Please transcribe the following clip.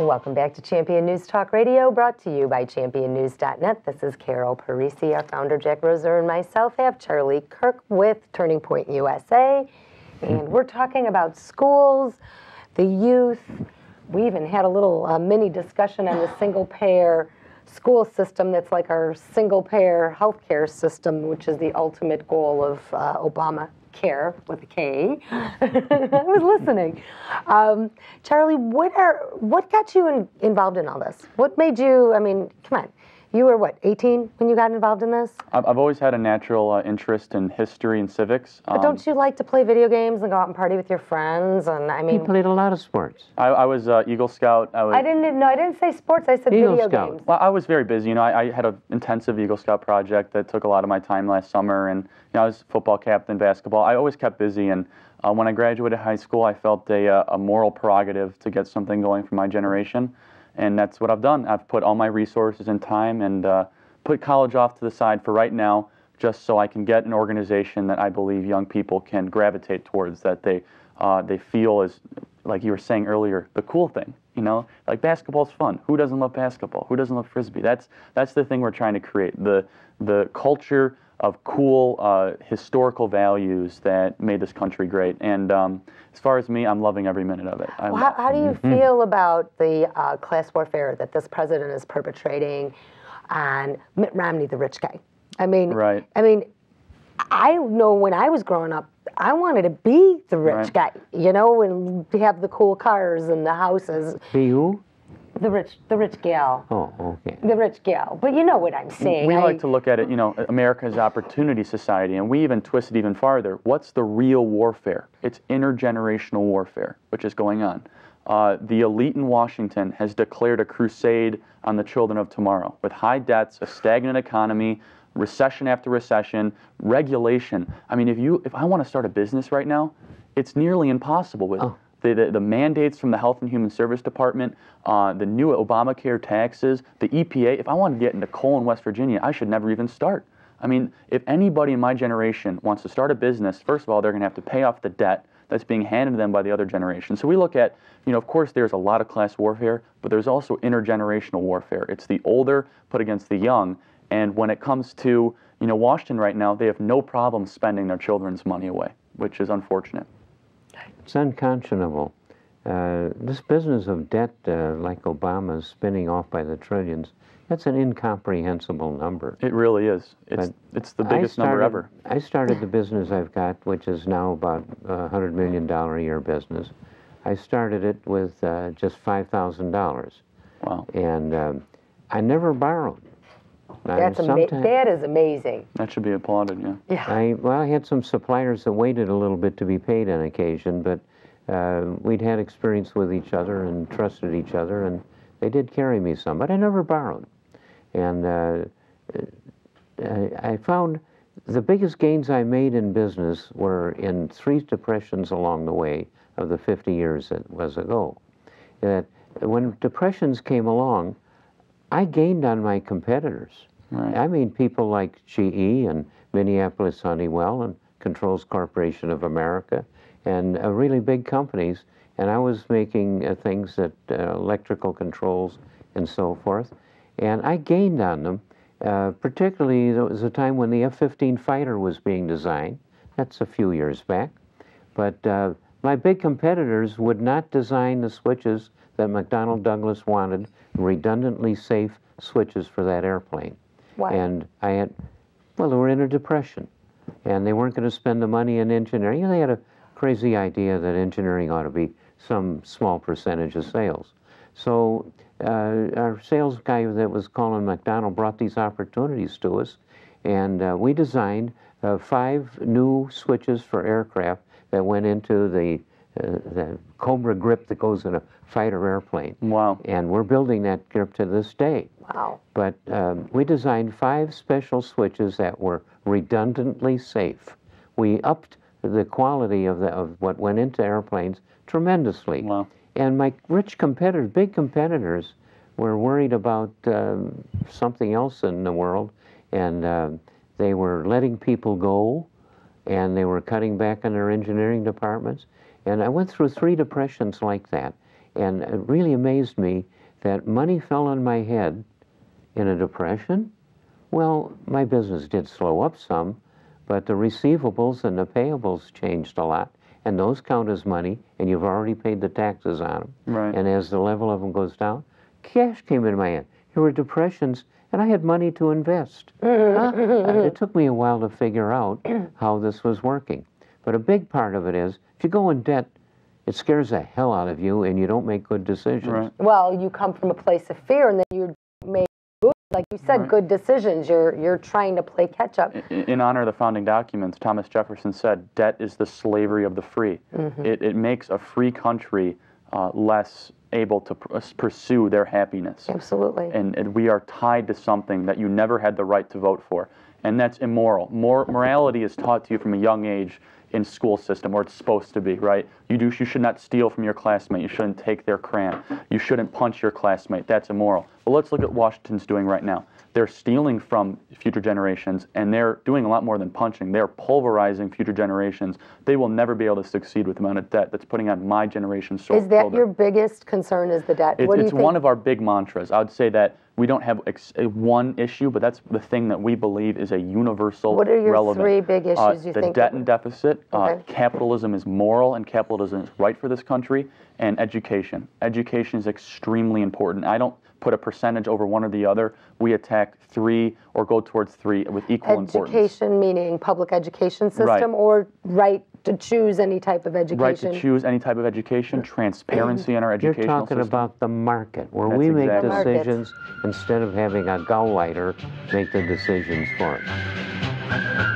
Welcome back to Champion News Talk Radio, brought to you by championnews.net. This is Carol Parisi. Our founder, Jack Roser, and myself have Charlie Kirk with Turning Point USA. And we're talking about schools, the youth. We even had a little mini discussion on the single-payer school system that's like our single-payer healthcare system, which is the ultimate goal of Obamacare with a K. I was listening. Charlie, what got you involved in all this? What made you, I mean, come on. You were, what, 18 when you got involved in this? I've always had a natural interest in history and civics. But don't you like to play video games and go out and party with your friends? And I mean, he played a lot of sports. I was Eagle Scout. I didn't say sports. I said video games. Well, I was very busy. You know, I had an intensive Eagle Scout project that took a lot of my time last summer, and you know, I was football captain, basketball. I always kept busy, and when I graduated high school, I felt a moral prerogative to get something going for my generation. And that's what I've done. I've put all my resources and time and put college off to the side for right now, just so I can get an organization that I believe young people can gravitate towards, that they feel is, like you were saying earlier, the cool thing. You know, like basketball's fun. Who doesn't love basketball? Who doesn't love Frisbee? That's the thing we're trying to create, the culture of cool historical values that made this country great. And as far as me, I'm loving every minute of it. Well, how do you feel about the class warfare that this president is perpetrating on Mitt Romney, the rich guy? I mean, right. I mean, I know when I was growing up, I wanted to be the rich guy, you know, and have the cool cars and the houses. Be who? The rich gal. Oh, okay. The rich gal. But you know what I'm saying. We like to look at it, you know, America's opportunity society, and we even twist it even farther. What's the real warfare? It's intergenerational warfare, which is going on. The elite in Washington has declared a crusade on the children of tomorrow, with high debts, a stagnant economy, recession after recession, regulation. I mean, if I want to start a business right now, it's nearly impossible with the mandates from the Health and Human Service Department, the new Obamacare taxes, the EPA. If I want to get into coal in West Virginia, I should never even start. I mean, if anybody in my generation wants to start a business, first of all, they're going to have to pay off the debt that's being handed to them by the other generation. So we look at, you know, of course there's a lot of class warfare, but there's also intergenerational warfare. It's the older put against the young. And when it comes to, you know, Washington right now, they have no problem spending their children's money away, which is unfortunate. It's unconscionable. This business of debt, like Obama's spinning off by the trillions, that's an incomprehensible number. It really is. It's the biggest number ever. I started the business I've got, which is now about a $100 million a year business. I started it with just $5,000. Wow. And I never borrowed. That is amazing. That should be applauded, yeah. I had some suppliers that waited a little bit to be paid on occasion, but we'd had experience with each other and trusted each other, and they did carry me some, but I never borrowed. And I found the biggest gains I made in business were in 3 depressions along the way of the 50 years that was ago. That when depressions came along, I gained on my competitors. Right. I mean, people like GE and Minneapolis Honeywell and Controls Corporation of America and really big companies. And I was making things that electrical controls and so forth. And I gained on them. Particularly, there was a time when the F-15 fighter was being designed. That's a few years back. But my big competitors would not design the switches that McDonnell Douglas wanted, redundantly safe switches for that airplane. Why? And they were in a depression, and they weren't going to spend the money in engineering. And they had a crazy idea that engineering ought to be some small percentage of sales. So our sales guy that was calling McDonnell brought these opportunities to us, and we designed 5 new switches for aircraft that went into the Cobra grip that goes in a fighter airplane. Wow. And we're building that grip to this day. Wow. But we designed 5 special switches that were redundantly safe. We upped the quality of what went into airplanes tremendously. Wow. And my rich competitors, big competitors, were worried about something else in the world, and they were letting people go, and they were cutting back on their engineering departments. And I went through 3 depressions like that. And it really amazed me that money fell on my head in a depression. Well, my business did slow up some, but the receivables and the payables changed a lot, and those count as money, and you've already paid the taxes on them. Right. And as the level of them goes down, cash came into my hand. There were depressions, and I had money to invest. It took me a while to figure out how this was working. But a big part of it is, if you go in debt, it scares the hell out of you, and you don't make good decisions. Right. Well, you come from a place of fear, and then you make good, like you said, Right. good decisions. You're trying to play catch up. In honor of the founding documents, Thomas Jefferson said, "Debt is the slavery of the free." It makes a free country less able to pursue their happiness. Absolutely. And we are tied to something that you never had the right to vote for, and that's immoral. Morality is taught to you from a young age in school system, or it's supposed to be, right? You should not steal from your classmate. You shouldn't take their crayon. You shouldn't punch your classmate. That's immoral. But let's look at what Washington's doing right now. They're stealing from future generations, and they're doing a lot more than punching. They're pulverizing future generations. They will never be able to succeed with the amount of debt that's putting on my generation's shoulder. Is that your biggest concern, is the debt? What do you It's think? one of our big mantras. I would say that we don't have one issue, but that's the thing that we believe is a universal, What are your relevant. three big issues you the think? debt and deficit, Okay. capitalism is moral and capitalism is right for this country, and education. Education is extremely important. I don't put a percentage over one or the other. We attack three or go towards three with equal importance. Education, meaning public education system, or right to choose any type of education? Right to choose any type of education, transparency in our You're educational talking system. about the market, where That's we make exactly right. decisions instead of having a gauleiter make the decisions for us.